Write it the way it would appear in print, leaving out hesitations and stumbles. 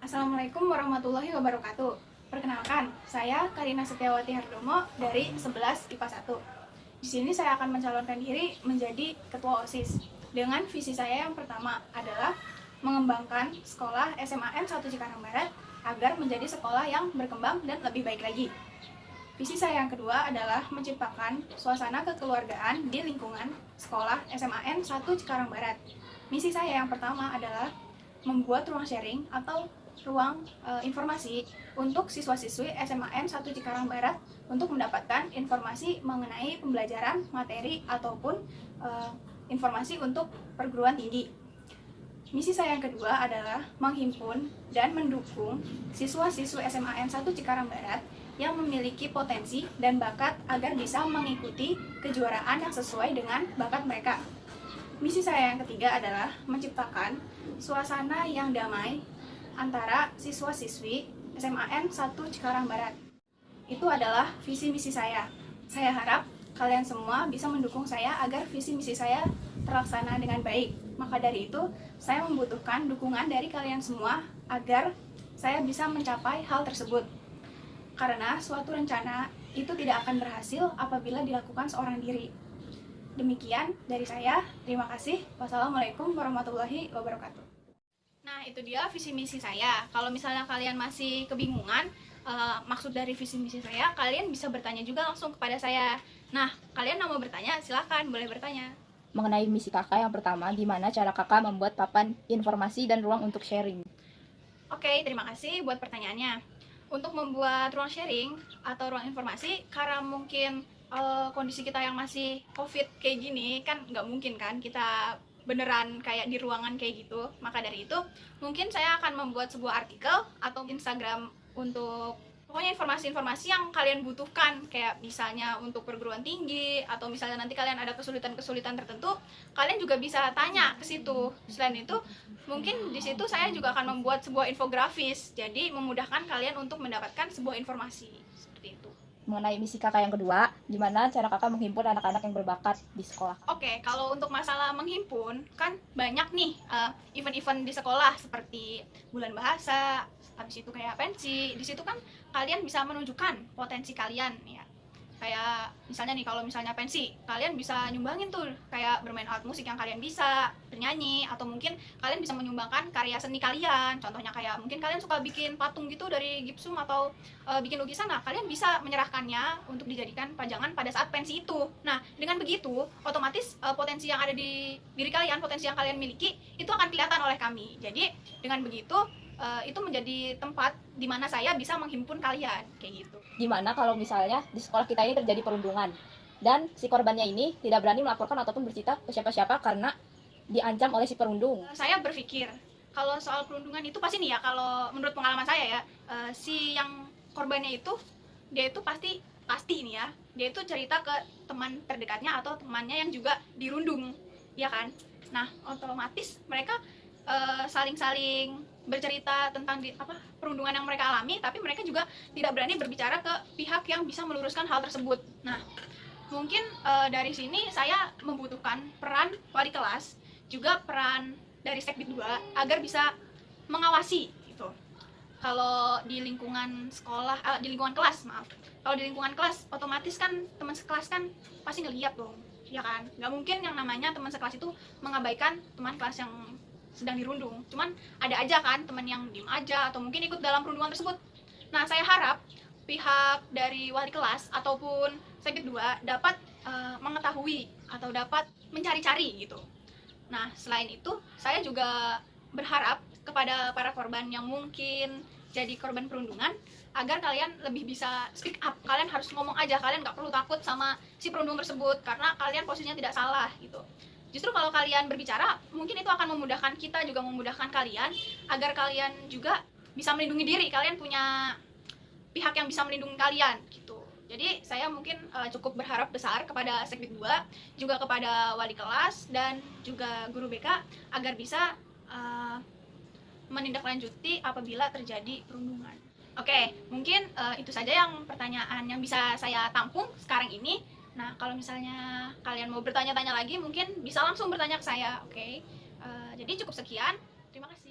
Assalamualaikum warahmatullahi wabarakatuh. Perkenalkan, saya Karina Setiawati Hardomo dari 11 IPA 1. Di sini saya akan mencalonkan diri menjadi ketua OSIS. Dengan visi saya yang pertama adalah mengembangkan sekolah SMAN 1 Cikarang Barat agar menjadi sekolah yang berkembang dan lebih baik lagi. Visi saya yang kedua adalah menciptakan suasana kekeluargaan di lingkungan sekolah SMAN 1 Cikarang Barat. Misi saya yang pertama adalah membuat ruang sharing atau ruang informasi untuk siswa-siswi SMAN 1 Cikarang Barat untuk mendapatkan informasi mengenai pembelajaran materi ataupun informasi untuk perguruan tinggi. Misi saya yang kedua adalah menghimpun dan mendukung siswa-siswi SMAN 1 Cikarang Barat yang memiliki potensi dan bakat agar bisa mengikuti kejuaraan yang sesuai dengan bakat mereka. Misi saya yang ketiga adalah menciptakan suasana yang damai antara siswa-siswi SMAN 1 Cikarang Barat. Itu adalah visi misi saya. Saya harap kalian semua bisa mendukung saya agar visi misi saya terlaksana dengan baik. Maka dari itu, saya membutuhkan dukungan dari kalian semua agar saya bisa mencapai hal tersebut. Karena suatu rencana itu tidak akan berhasil apabila dilakukan seorang diri. Demikian dari saya. Terima kasih. Wassalamualaikum warahmatullahi wabarakatuh. Nah, itu dia visi misi saya. Kalau misalnya kalian masih kebingungan maksud dari visi misi saya, kalian bisa bertanya juga langsung kepada saya. Nah, kalian mau bertanya, silakan boleh bertanya. Mengenai misi kakak yang pertama, gimana cara kakak membuat papan informasi dan ruang untuk sharing? Oke, terima kasih buat pertanyaannya. Untuk membuat ruang sharing atau ruang informasi, karena mungkin kondisi kita yang masih COVID kayak gini, kan nggak mungkin kan kita beneran kayak di ruangan kayak gitu. Maka dari itu, mungkin saya akan membuat sebuah artikel atau Instagram untuk pokoknya informasi-informasi yang kalian butuhkan, kayak misalnya untuk perguruan tinggi, atau misalnya nanti kalian ada kesulitan-kesulitan tertentu, kalian juga bisa tanya ke situ. Selain itu, mungkin di situ saya juga akan membuat sebuah infografis, jadi memudahkan kalian untuk mendapatkan sebuah informasi seperti itu. Mengenai misi kakak yang kedua, gimana cara kakak menghimpun anak-anak yang berbakat di sekolah? Oke, kalau untuk masalah menghimpun, kan banyak nih event-event di sekolah seperti bulan bahasa, habis itu kayak pensi. Di situ kan kalian bisa menunjukkan potensi kalian ya. Kayak misalnya nih, kalau misalnya pensi, kalian bisa nyumbangin tuh kayak bermain alat musik yang kalian bisa, bernyanyi, atau mungkin kalian bisa menyumbangkan karya seni kalian. Contohnya kayak mungkin kalian suka bikin patung gitu dari gipsum atau bikin lukisan. Nah, kalian bisa menyerahkannya untuk dijadikan pajangan pada saat pensi itu. Nah, dengan begitu otomatis potensi yang ada di diri kalian, potensi yang kalian miliki itu akan kelihatan oleh kami. Jadi dengan begitu itu menjadi tempat di mana saya bisa menghimpun kalian kayak gitu. Gimana kalau misalnya di sekolah kita ini terjadi perundungan dan si korbannya ini tidak berani melaporkan ataupun bercerita ke siapa-siapa karena diancam oleh si perundung? Saya berpikir kalau soal perundungan itu pasti nih ya, kalau menurut pengalaman saya ya, si yang korbannya itu dia itu pasti nih ya, dia itu cerita ke teman terdekatnya atau temannya yang juga dirundung, ya kan? Nah, otomatis mereka saling-saling bercerita tentang perundungan yang mereka alami, tapi mereka juga tidak berani berbicara ke pihak yang bisa meluruskan hal tersebut. Nah, mungkin dari sini saya membutuhkan peran wali kelas, juga peran dari Sekbid 2 agar bisa mengawasi gitu. Kalau di lingkungan sekolah, di lingkungan kelas, maaf. Kalau di lingkungan kelas, otomatis kan teman sekelas kan pasti ngeliat dong, ya kan? Nggak mungkin yang namanya teman sekelas itu mengabaikan teman kelas yang sedang dirundung. Cuman ada aja kan teman yang diem aja atau mungkin ikut dalam perundungan tersebut. Nah, saya harap pihak dari wali kelas ataupun Sekbid 2 dapat mengetahui atau dapat mencari-cari gitu. Nah, selain itu saya juga berharap kepada para korban yang mungkin jadi korban perundungan agar kalian lebih bisa speak up. Kalian harus ngomong aja, kalian nggak perlu takut sama si perundung tersebut karena kalian posisinya tidak salah gitu. Justru kalau kalian berbicara, mungkin itu akan memudahkan kita, juga memudahkan kalian agar kalian juga bisa melindungi diri. Kalian punya pihak yang bisa melindungi kalian gitu. Jadi saya mungkin cukup berharap besar kepada Sekbid 2, juga kepada wali kelas dan juga guru BK agar bisa menindaklanjuti apabila terjadi perundungan. Oke, mungkin itu saja yang pertanyaan yang bisa saya tampung sekarang ini. Nah, kalau misalnya kalian mau bertanya-tanya lagi, mungkin bisa langsung bertanya ke saya, oke? Jadi cukup sekian, terima kasih.